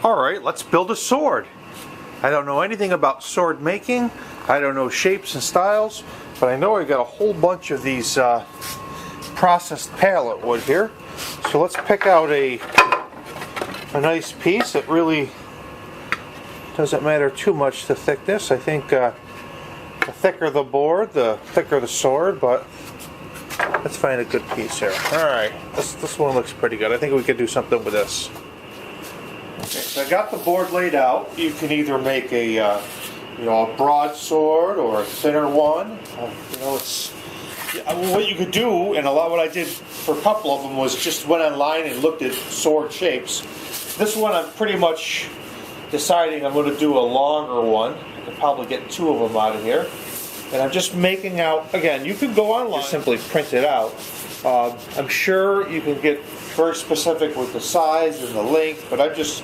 Alright, let's build a sword. I don't know anything about sword making. I don't know shapes and styles, but I know I got a whole bunch of these processed pallet wood here. So let's pick out a nice piece. It really doesn't matter too much the thickness. I think the thicker the board, the thicker the sword, but let's find a good piece here. Alright, this one looks pretty good. I think we could do something with this. Okay, so I got the board laid out. You can either make a a broadsword or a thinner one. It's what you could do, and what I did for a couple of them was just went online and looked at sword shapes. This one I'm pretty much deciding I'm going to do a longer one. I could probably get two of them out of here. And I'm just making out, again, you could go online, just simply print it out. I'm sure you can get very specific with the size and the length, but this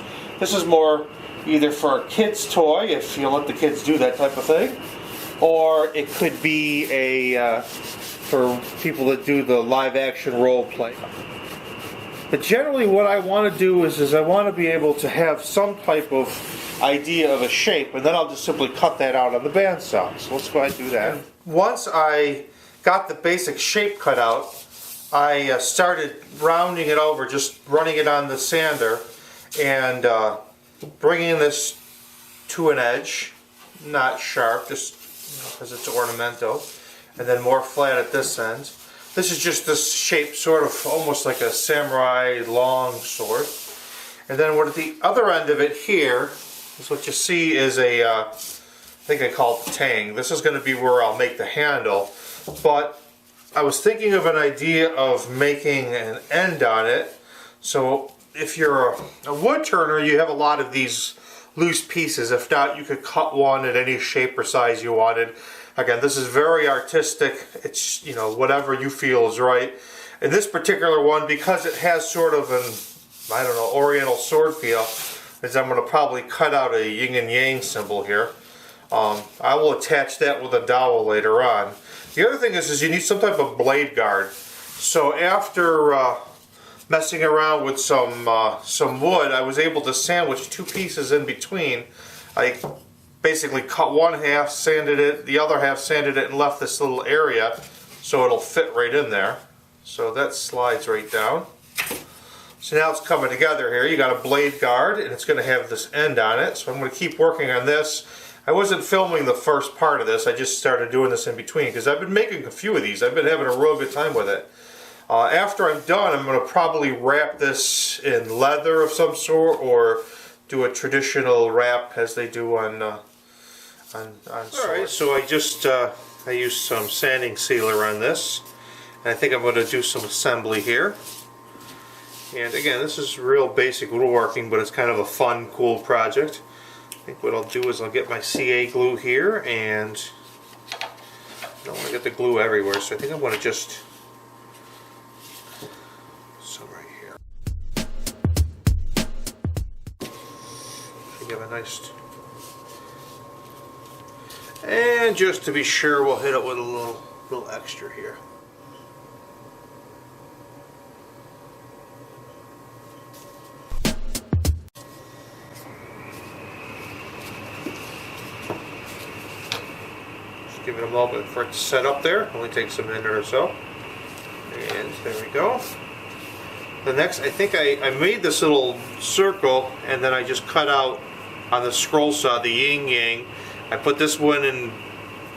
is more either for a kid's toy, if you let the kids do that type of thing, or it could be for people that do the live action role play. But generally what I want to do is I want to be able to have some type of idea of a shape, and then I'll just simply cut that out on the bandsaw. So let's go ahead and do that. Once I got the basic shape cut out, I started rounding it over, just running it on the sander and bringing this to an edge, not sharp, just because it's ornamental, and then more flat at this end. This is just this shape, sort of almost like a samurai long sword. And then what at the other end of it here is what you see is I think I call it the tang. This is going to be where I'll make the handle, but I was thinking of an idea of making an end on it. So if you're a wood turner, you have a lot of these loose pieces. If not, you could cut one at any shape or size you wanted. Again, this is very artistic. It's, whatever you feel is right. In this particular one, because it has sort of an, I don't know, oriental sword feel, is I'm going to probably cut out a yin and yang symbol here. I will attach that with a dowel later on. The other thing is you need some type of blade guard. So after messing around with some wood, I was able to sandwich two pieces in between. I basically cut one half, sanded it, the other half sanded it, and left this little area so it'll fit right in there. So that slides right down. So now it's coming together here. You got a blade guard, and it's going to have this end on it. So I'm going to keep working on this. I wasn't filming the first part of this. I just started doing this in between because I've been making a few of these. I've been having a real good time with it. After I'm done, I'm going to probably wrap this in leather of some sort, or do a traditional wrap as they do on swords. Alright, so I used some sanding sealer on this, and I think I'm going to do some assembly here. And again, this is real basic woodworking, but it's kind of a fun, cool project. I think what I'll do is I'll get my CA glue here, and I don't want to get the glue everywhere, so I think I'm going to just some right here. Should give a nice, and just to be sure, we'll hit it with a little extra here. Give it a moment for it to set up there. Only takes a minute or so. And there we go. The next, I think I made this little circle, and then I just cut out on the scroll saw the yin yang. I put this one in,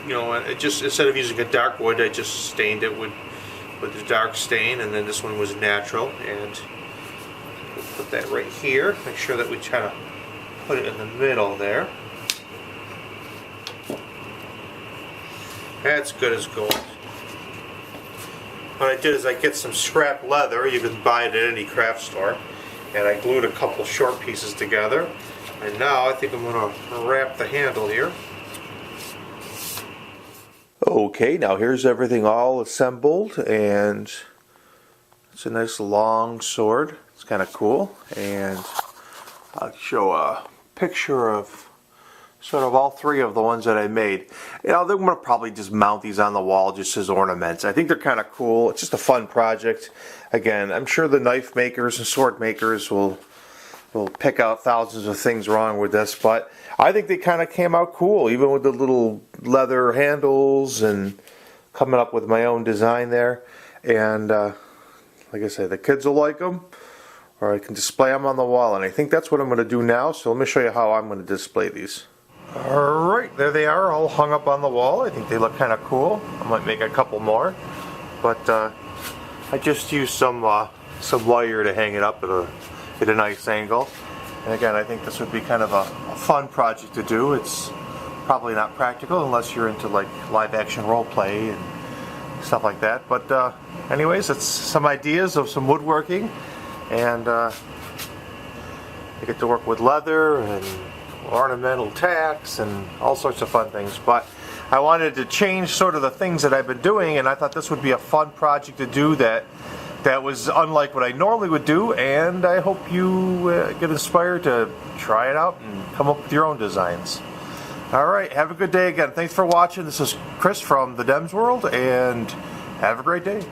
it just, instead of using a dark wood, I just stained it with the dark stain, and then this one was natural. And we'll put that right here. Make sure that we try to put it in the middle there. That's good as gold. What I did is I get some scrap leather. You can buy it at any craft store. And I glued a couple short pieces together. And now I think I'm going to wrap the handle here. Okay, now here's everything all assembled. And it's a nice long sword. It's kind of cool. And I'll show a picture of sort of all three of the ones that I made. I'm going to probably just mount these on the wall just as ornaments. I think they're kind of cool. It's just a fun project. Again, I'm sure the knife makers and sword makers will we'll pick out thousands of things wrong with this, but I think they kind of came out cool, even with the little leather handles and coming up with my own design there. And like I say, the kids will like them, or I can display them on the wall, and I think that's what I'm going to do now. So let me show you how I'm going to display these. Alright, there they are, all hung up on the wall. I think they look kind of cool. I might make a couple more, but I just used some wire to hang it up at a nice angle. And again, I think this would be kind of a fun project to do. It's probably not practical unless you're into like live action role play and stuff like that. But anyways, it's some ideas of some woodworking, and I get to work with leather and ornamental tacks and all sorts of fun things. But I wanted to change sort of the things that I've been doing, and I thought this would be a fun project to do that was unlike what I normally would do, and I hope you get inspired to try it out and come up with your own designs. Alright, have a good day again. Thanks for watching. This is Chris from the Dems World, and have a great day.